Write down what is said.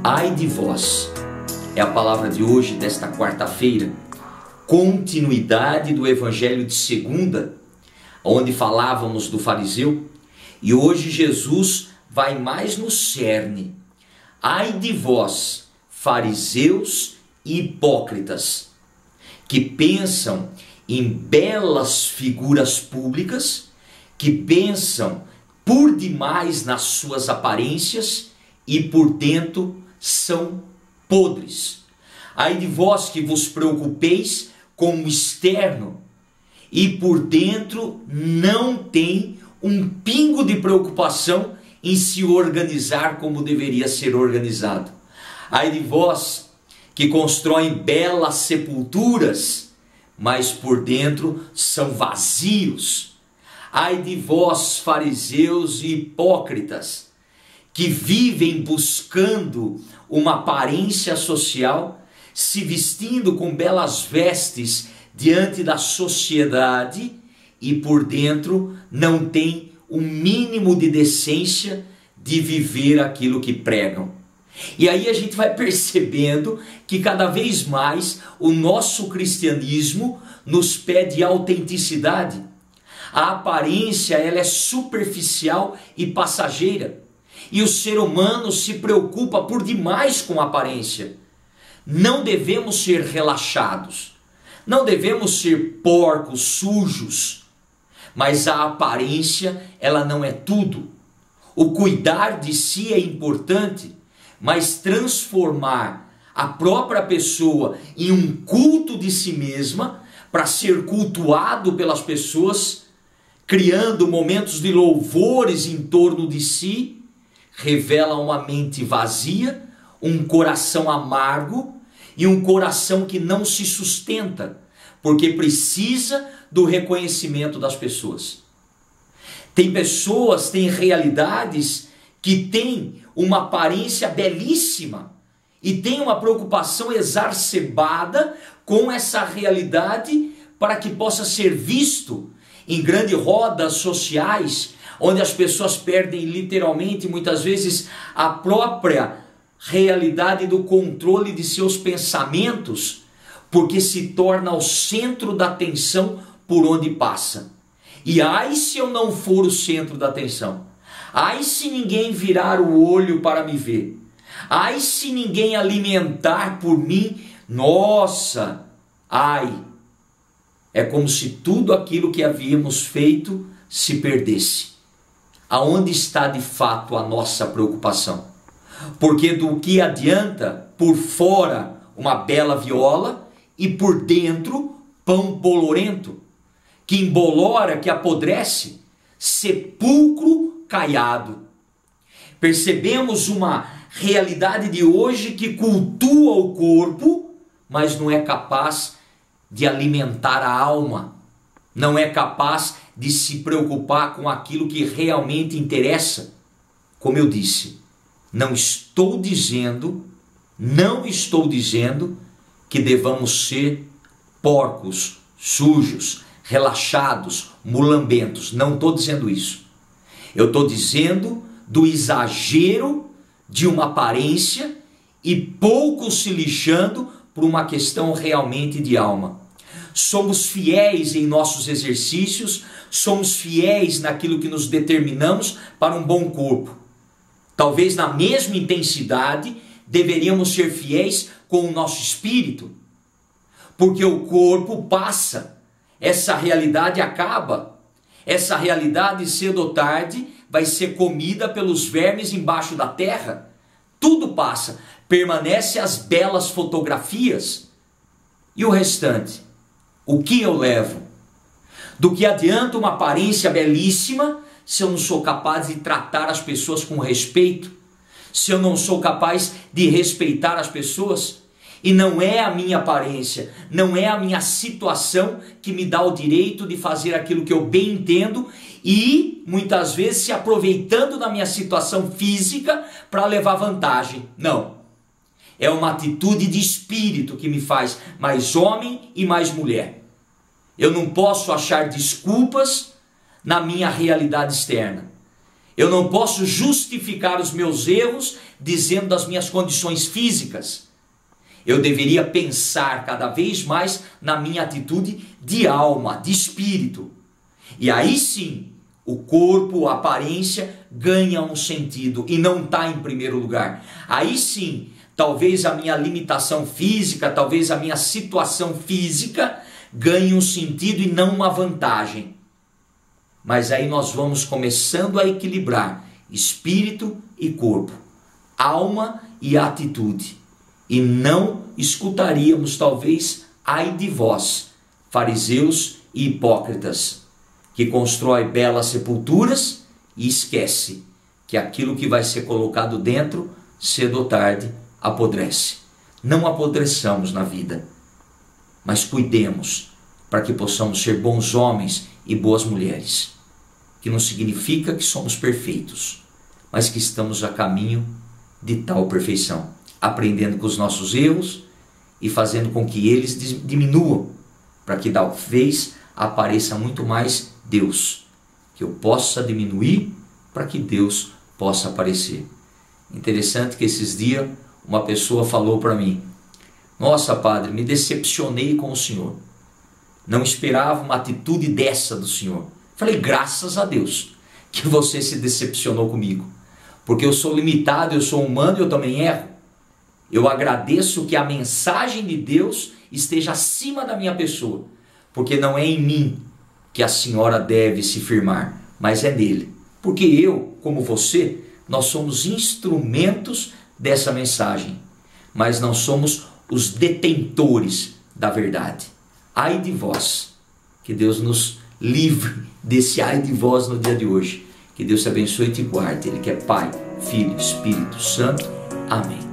Ai de vós, é a palavra de hoje, desta quarta-feira, continuidade do Evangelho de segunda, onde falávamos do fariseu, e hoje Jesus vai mais no cerne. Ai de vós, fariseus e hipócritas, que pensam em belas figuras públicas, que pensam por demais nas suas aparências e por dentro são podres. Ai de vós que vos preocupeis com o externo e por dentro não tem um pingo de preocupação em se organizar como deveria ser organizado. Ai de vós que constroem belas sepulturas, mas por dentro são vazios. Ai de vós, fariseus e hipócritas, que vivem buscando uma aparência social, se vestindo com belas vestes diante da sociedade e por dentro não tem o mínimo de decência de viver aquilo que pregam. E aí a gente vai percebendo que cada vez mais o nosso cristianismo nos pede autenticidade. A aparência ela é superficial e passageira. E o ser humano se preocupa por demais com a aparência. Não devemos ser relaxados. Não devemos ser porcos, sujos. Mas a aparência, ela não é tudo. O cuidar de si é importante, mas transformar a própria pessoa em um culto de si mesma, para ser cultuado pelas pessoas, criando momentos de louvores em torno de si, revela uma mente vazia, um coração amargo e um coração que não se sustenta, porque precisa do reconhecimento das pessoas. Tem pessoas, tem realidades que têm uma aparência belíssima e tem uma preocupação exacerbada com essa realidade para que possa ser visto em grandes rodas sociais, onde as pessoas perdem literalmente, muitas vezes, a própria realidade do controle de seus pensamentos, porque se torna o centro da atenção por onde passa. E ai se eu não for o centro da atenção, ai se ninguém virar o olho para me ver, ai se ninguém alimentar por mim, nossa, ai. É como se tudo aquilo que havíamos feito se perdesse. Aonde está de fato a nossa preocupação? Porque do que adianta por fora uma bela viola e por dentro pão bolorento, que embolora, que apodrece, sepulcro caiado. Percebemos uma realidade de hoje que cultua o corpo, mas não é capaz de alimentar a alma, não é capaz de se preocupar com aquilo que realmente interessa. Como eu disse, não estou dizendo que devamos ser porcos, sujos, relaxados, mulambentos. Não estou dizendo isso. Eu estou dizendo do exagero de uma aparência e pouco se lixando por uma questão realmente de alma. Somos fiéis em nossos exercícios, somos fiéis naquilo que nos determinamos para um bom corpo. Talvez na mesma intensidade deveríamos ser fiéis com o nosso espírito, porque o corpo passa, essa realidade acaba, essa realidade cedo ou tarde vai ser comida pelos vermes embaixo da terra, tudo passa, permanece as belas fotografias e o restante. O que eu levo? Do que adianta uma aparência belíssima se eu não sou capaz de tratar as pessoas com respeito? Se eu não sou capaz de respeitar as pessoas? E não é a minha aparência, não é a minha situação que me dá o direito de fazer aquilo que eu bem entendo e muitas vezes se aproveitando da minha situação física para levar vantagem. Não. É uma atitude de espírito que me faz mais homem e mais mulher. Eu não posso achar desculpas na minha realidade externa. Eu não posso justificar os meus erros dizendo das minhas condições físicas. Eu deveria pensar cada vez mais na minha atitude de alma, de espírito. E aí sim, o corpo, a aparência ganha um sentido e não está em primeiro lugar. Aí sim, talvez a minha limitação física, talvez a minha situação física ganhe um sentido e não uma vantagem. Mas aí nós vamos começando a equilibrar espírito e corpo, alma e atitude. E não escutaríamos talvez, ai de vós, fariseus e hipócritas, que constrói belas sepulturas e esquece que aquilo que vai ser colocado dentro, cedo ou tarde, apodrece. Não apodreçamos na vida, mas cuidemos para que possamos ser bons homens e boas mulheres, que não significa que somos perfeitos, mas que estamos a caminho de tal perfeição, aprendendo com os nossos erros e fazendo com que eles diminuam, para que talvez apareça muito mais Deus, que eu possa diminuir para que Deus possa aparecer. Interessante que esses dias uma pessoa falou para mim: nossa, padre, me decepcionei com o senhor, não esperava uma atitude dessa do senhor. Falei, graças a Deus que você se decepcionou comigo, porque eu sou limitado, eu sou humano e eu também erro. Eu agradeço que a mensagem de Deus esteja acima da minha pessoa, porque não é em mim que a senhora deve se firmar, mas é nele. Porque eu, como você, nós somos instrumentos dessa mensagem, mas não somos os detentores da verdade. Ai de vós, que Deus nos livre desse ai de vós no dia de hoje. Que Deus te abençoe e te guarde. Ele que é Pai, Filho, Espírito Santo. Amém.